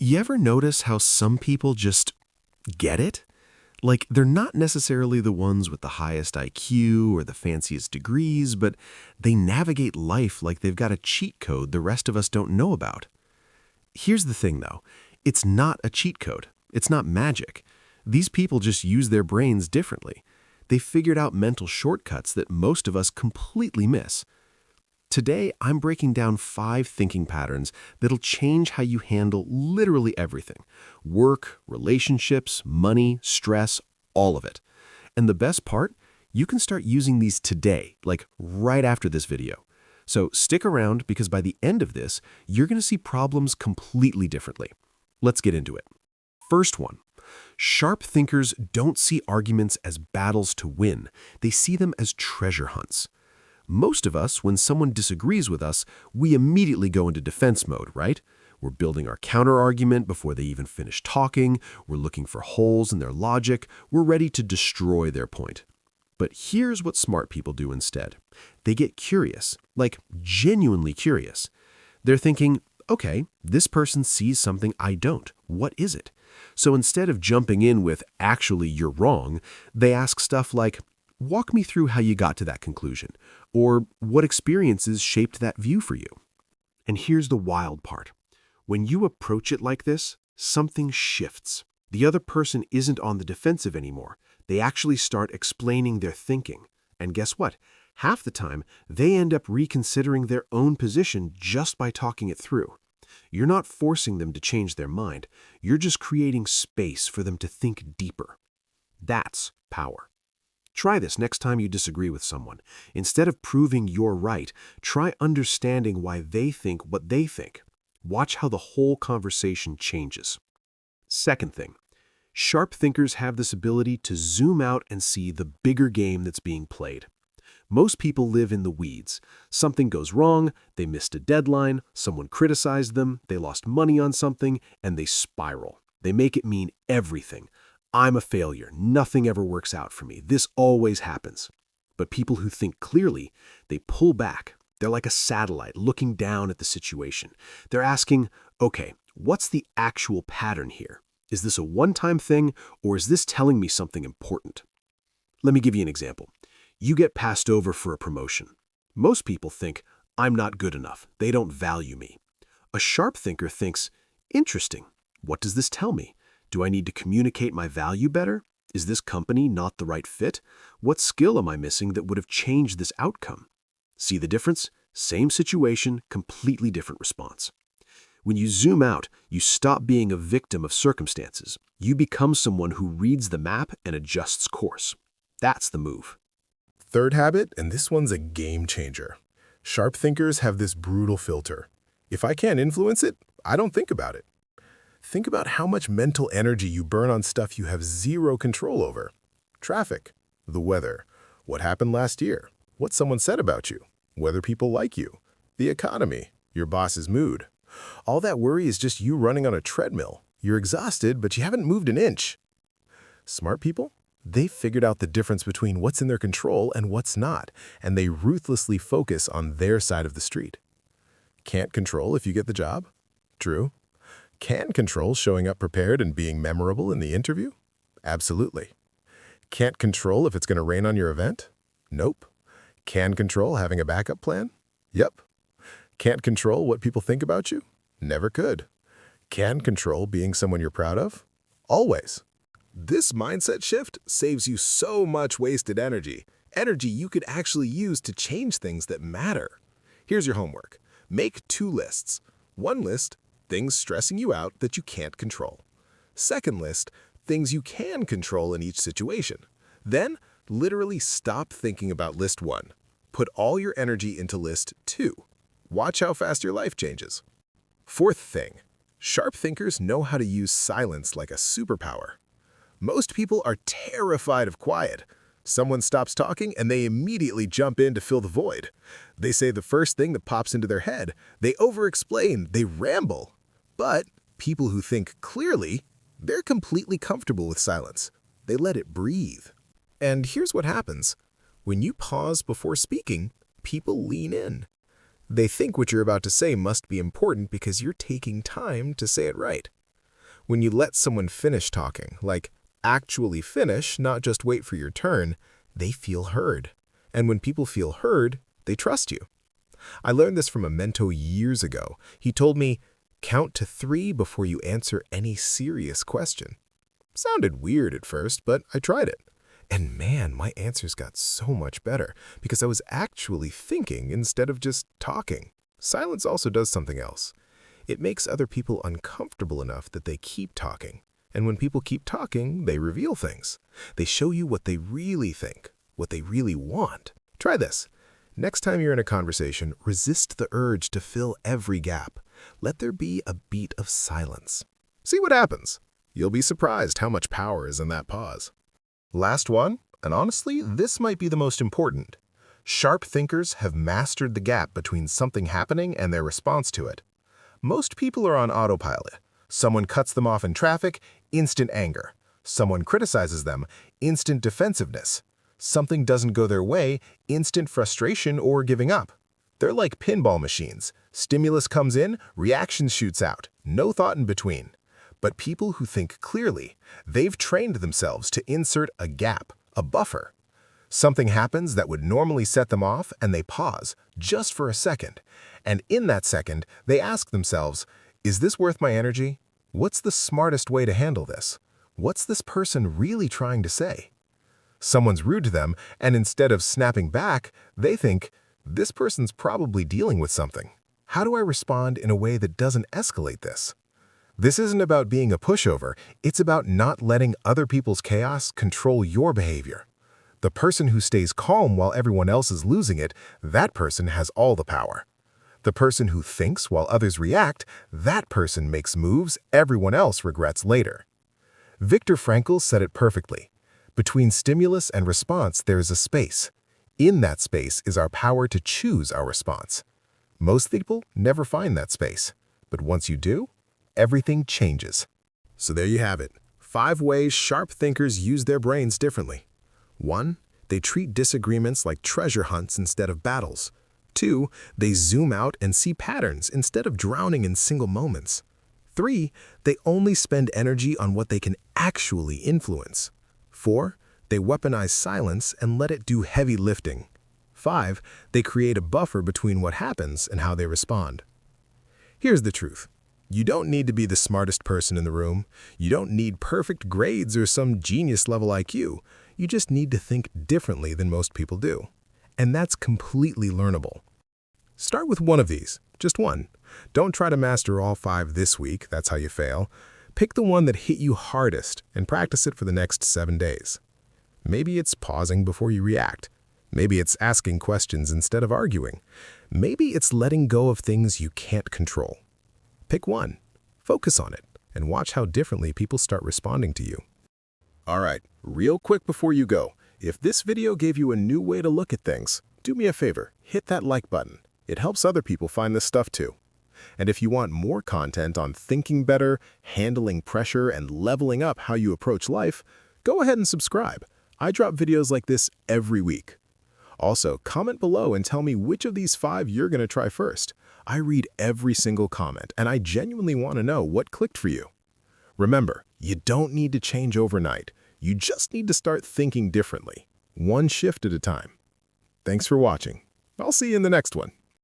You ever notice how some people just get it? Like, they're not necessarily the ones with the highest IQ or the fanciest degrees, but they navigate life like they've got a cheat code the rest of us don't know about. Here's the thing, though. It's not a cheat code. It's not magic. These people just use their brains differently. They figured out mental shortcuts that most of us completely miss. Today, I'm breaking down 5 thinking patterns that'll change how you handle literally everything: work, relationships, money, stress, all of it. And the best part, you can start using these today, like right after this video. So stick around, because by the end of this, you're going to see problems completely differently. Let's get into it. First one. Sharp thinkers don't see arguments as battles to win. They see them as treasure hunts. Most of us, when someone disagrees with us, we immediately go into defense mode, right? We're building our counter-argument before they even finish talking. We're looking for holes in their logic. We're ready to destroy their point. But here's what smart people do instead. They get curious, like genuinely curious. They're thinking, okay, this person sees something I don't. What is it? So instead of jumping in with, actually, you're wrong, they ask stuff like, walk me through how you got to that conclusion, or what experiences shaped that view for you. And here's the wild part. When you approach it like this, something shifts. The other person isn't on the defensive anymore. They actually start explaining their thinking. And guess what? Half the time, they end up reconsidering their own position just by talking it through. You're not forcing them to change their mind. You're just creating space for them to think deeper. That's power. Try this next time you disagree with someone. Instead of proving you're right, try understanding why they think what they think. Watch how the whole conversation changes. Second thing, sharp thinkers have this ability to zoom out and see the bigger game that's being played. Most people live in the weeds. Something goes wrong, they missed a deadline, someone criticized them, they lost money on something, and they spiral. They make it mean everything. I'm a failure. Nothing ever works out for me. This always happens. But people who think clearly, they pull back. They're like a satellite looking down at the situation. They're asking, okay, what's the actual pattern here? Is this a one-time thing, or is this telling me something important? Let me give you an example. You get passed over for a promotion. Most people think, I'm not good enough. They don't value me. A sharp thinker thinks, interesting. What does this tell me? Do I need to communicate my value better? Is this company not the right fit? What skill am I missing that would have changed this outcome? See the difference? Same situation, completely different response. When you zoom out, you stop being a victim of circumstances. You become someone who reads the map and adjusts course. That's the move. Third habit, and this one's a game changer. Sharp thinkers have this brutal filter. If I can't influence it, I don't think about it. Think about how much mental energy you burn on stuff you have zero control over. Traffic, the weather, what happened last year, what someone said about you, whether people like you, the economy, your boss's mood. All that worry is just you running on a treadmill. You're exhausted, but you haven't moved an inch. Smart people? They figured out the difference between what's in their control and what's not, and they ruthlessly focus on their side of the street. Can't control if you get the job? True. Can control showing up prepared and being memorable in the interview? Absolutely. Can't control if it's going to rain on your event? Nope. Can control having a backup plan? Yep. Can't control what people think about you? Never could. Can control being someone you're proud of? Always. This mindset shift saves you so much wasted energy. Energy you could actually use to change things that matter. Here's your homework. Make 2 lists. One list, things stressing you out that you can't control. Second list, things you can control in each situation. Then, literally stop thinking about list 1. Put all your energy into list 2. Watch how fast your life changes. Fourth thing, sharp thinkers know how to use silence like a superpower. Most people are terrified of quiet. Someone stops talking and they immediately jump in to fill the void. They say the first thing that pops into their head. They over-explain, they ramble. But people who think clearly, they're completely comfortable with silence. They let it breathe. And here's what happens. When you pause before speaking, people lean in. They think what you're about to say must be important because you're taking time to say it right. When you let someone finish talking, like actually finish, not just wait for your turn, they feel heard. And when people feel heard, they trust you. I learned this from a mentor years ago. He told me, count to 3 before you answer any serious question. Sounded weird at first, but I tried it. And man, my answers got so much better because I was actually thinking instead of just talking. Silence also does something else. It makes other people uncomfortable enough that they keep talking. And when people keep talking, they reveal things. They show you what they really think, what they really want. Try this. Next time you're in a conversation, resist the urge to fill every gap. Let there be a beat of silence. See what happens. You'll be surprised how much power is in that pause. Last one, and honestly, this might be the most important. Sharp thinkers have mastered the gap between something happening and their response to it. Most people are on autopilot. Someone cuts them off in traffic, instant anger. Someone criticizes them, instant defensiveness. Something doesn't go their way, instant frustration or giving up. They're like pinball machines. Stimulus comes in, reaction shoots out. No thought in between. But people who think clearly, they've trained themselves to insert a gap, a buffer. Something happens that would normally set them off, and they pause, just for a second. And in that second, they ask themselves, is this worth my energy? What's the smartest way to handle this? What's this person really trying to say? Someone's rude to them, and instead of snapping back, they think, this person's probably dealing with something. How do I respond in a way that doesn't escalate this? This isn't about being a pushover, it's about not letting other people's chaos control your behavior. The person who stays calm while everyone else is losing it, that person has all the power. The person who thinks while others react, that person makes moves everyone else regrets later. Viktor Frankl said it perfectly. Between stimulus and response, there is a space. In that space is our power to choose our response. Most people never find that space, but once you do, everything changes. So there you have it. 5 ways sharp thinkers use their brains differently. 1. They treat disagreements like treasure hunts instead of battles. 2. They zoom out and see patterns instead of drowning in single moments. 3. They only spend energy on what they can actually influence. 4. They weaponize silence and let it do heavy lifting. 5. They create a buffer between what happens and how they respond. Here's the truth. You don't need to be the smartest person in the room. You don't need perfect grades or some genius-level IQ. You just need to think differently than most people do. And that's completely learnable. Start with one of these, just one. Don't try to master all 5 this week, that's how you fail. Pick the one that hit you hardest and practice it for the next 7 days. Maybe it's pausing before you react. Maybe it's asking questions instead of arguing. Maybe it's letting go of things you can't control. Pick one, focus on it, and watch how differently people start responding to you. All right, real quick before you go, if this video gave you a new way to look at things, do me a favor, hit that like button. It helps other people find this stuff too. And if you want more content on thinking better, handling pressure, and leveling up how you approach life, go ahead and subscribe. I drop videos like this every week. Also, comment below and tell me which of these 5 you're going to try first. I read every single comment, and I genuinely want to know what clicked for you. Remember, you don't need to change overnight. You just need to start thinking differently, one shift at a time. Thanks for watching. I'll see you in the next one.